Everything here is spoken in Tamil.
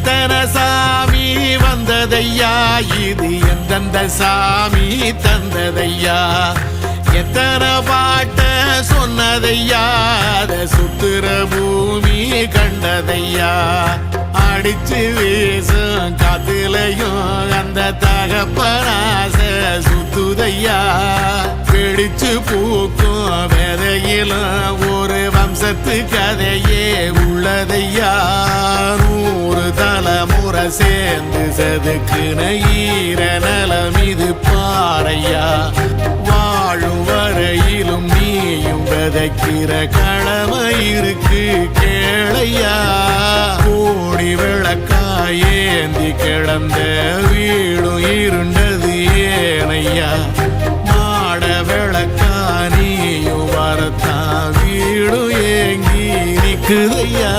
எத்தனை சாமி வந்ததையா, இது எந்தெந்த சாமி தந்ததையா, எத்தனை பாட்ட சொன்னதையா, அத சுத்துற பூமி கண்டதையா, அடிச்சு வீசும் காத்துலையும் அந்த தகப்பனாச சுத்துதையா, பிடிச்சு பூக்கும் விதையிலும் ஒரு வம்சத்து கதையே உள்ளதையா, 100 தலைமுறை சேர்ந்து செதுக்குன ஈர நலம் இது பாறையா, வாழும் வரையிலும் நீயும் விதைக்கிற கடமை இருக்கு கேளையா, கோடி விளக்காயேந்தி கிடந்த வீடும் இருண்டது ஏனையா, மாட விளக்கா நீயும் வரத்தான் வீடும் ஏங்கி நிக்குதையா.